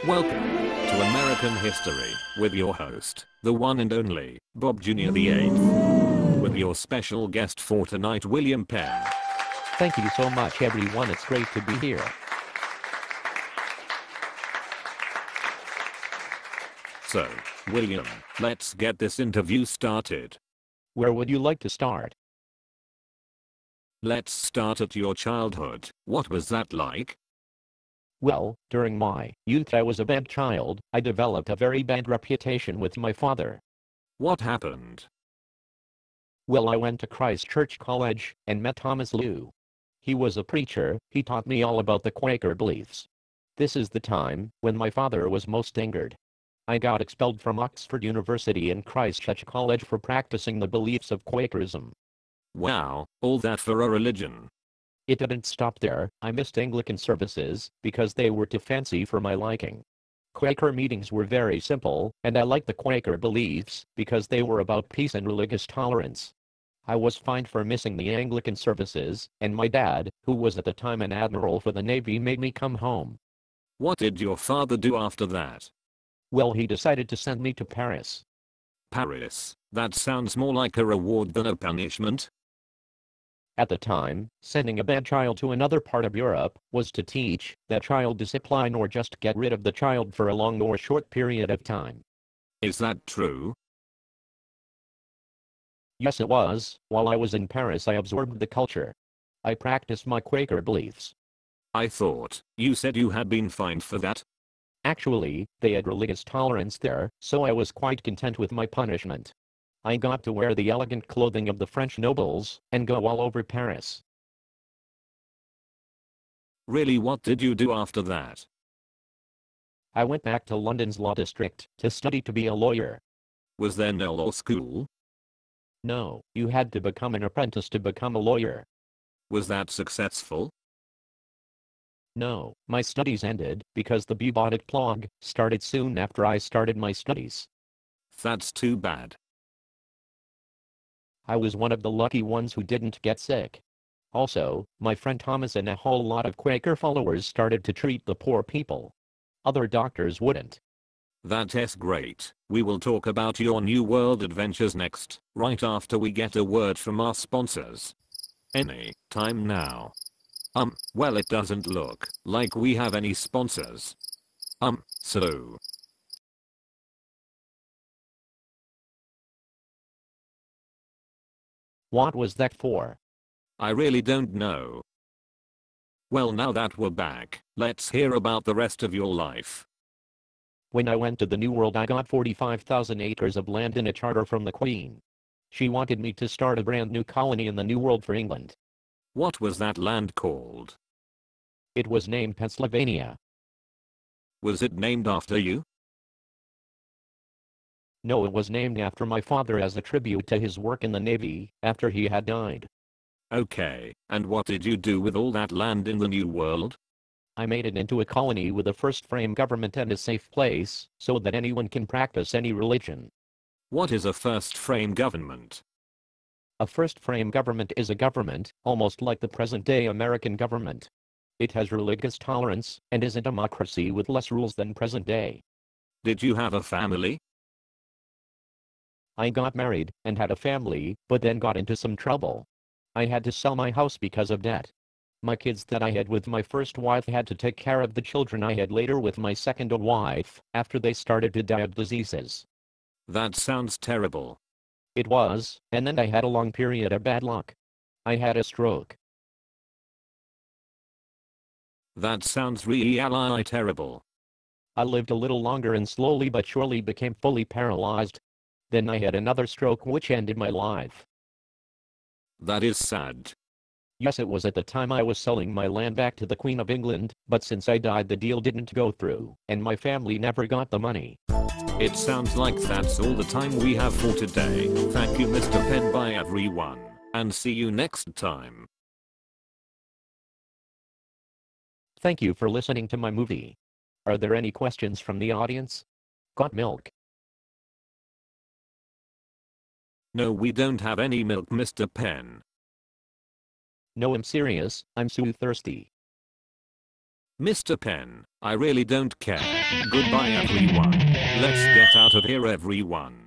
Welcome to American History with your host, the one and only, Bob Jr. the 8th. With your special guest for tonight, William Penn. Thank you so much, everyone. It's great to be here. So, William, let's get this interview started. Where would you like to start? Let's start at your childhood. What was that like? Well, during my youth I was a bad child. I developed a very bad reputation with my father. What happened? Well, I went to Christ Church College and met Thomas Lew. He was a preacher. He taught me all about the Quaker beliefs. This is the time when my father was most angered. I got expelled from Oxford University and Christ Church College for practicing the beliefs of Quakerism. Wow, all that for a religion. It didn't stop there. I missed Anglican services because they were too fancy for my liking. Quaker meetings were very simple, and I liked the Quaker beliefs because they were about peace and religious tolerance. I was fined for missing the Anglican services, and my dad, who was at the time an admiral for the Navy, made me come home. What did your father do after that? Well, he decided to send me to Paris. Paris? That sounds more like a reward than a punishment. At the time, sending a bad child to another part of Europe was to teach that child discipline or just get rid of the child for a long or short period of time. Is that true? Yes, it was. While I was in Paris, I absorbed the culture. I practiced my Quaker beliefs. I thought you said you had been fined for that. Actually, they had religious tolerance there, so I was quite content with my punishment. I got to wear the elegant clothing of the French nobles and go all over Paris. Really, what did you do after that? I went back to London's law district to study to be a lawyer. Was there no law school? No, you had to become an apprentice to become a lawyer. Was that successful? No, my studies ended because the bubonic plague started soon after I started my studies. That's too bad. I was one of the lucky ones who didn't get sick. Also, my friend Thomas and a whole lot of Quaker followers started to treat the poor people. Other doctors wouldn't. That's great. We will talk about your New World adventures next, right after we get a word from our sponsors. Any time now. Well, it doesn't look like we have any sponsors. So. What was that for? I really don't know. Well, now that we're back, let's hear about the rest of your life. When I went to the New World, I got 45,000 acres of land in a charter from the Queen. She wanted me to start a brand new colony in the New World for England. What was that land called? It was named Pennsylvania. Was it named after you? No, it was named after my father as a tribute to his work in the Navy after he had died. Okay, and what did you do with all that land in the New World? I made it into a colony with a first frame government and a safe place so that anyone can practice any religion. What is a first frame government? A first frame government is a government almost like the present-day American government. It has religious tolerance and is a democracy with less rules than present day. Did you have a family? I got married and had a family, but then got into some trouble. I had to sell my house because of debt. My kids that I had with my first wife had to take care of the children I had later with my second wife after they started to die of diseases. That sounds terrible. It was, and then I had a long period of bad luck. I had a stroke. That sounds really terrible. I lived a little longer and slowly but surely became fully paralyzed. Then I had another stroke which ended my life. That is sad. Yes, it was at the time I was selling my land back to the Queen of England, but since I died the deal didn't go through, and my family never got the money. It sounds like that's all the time we have for today. Thank you, Mr. Penn. Bye everyone, and see you next time. Thank you for listening to my movie. Are there any questions from the audience? Got milk? No, we don't have any milk, Mr. Penn. No, I'm serious, I'm so thirsty. Mr. Penn, I really don't care. Goodbye everyone. Let's get out of here everyone.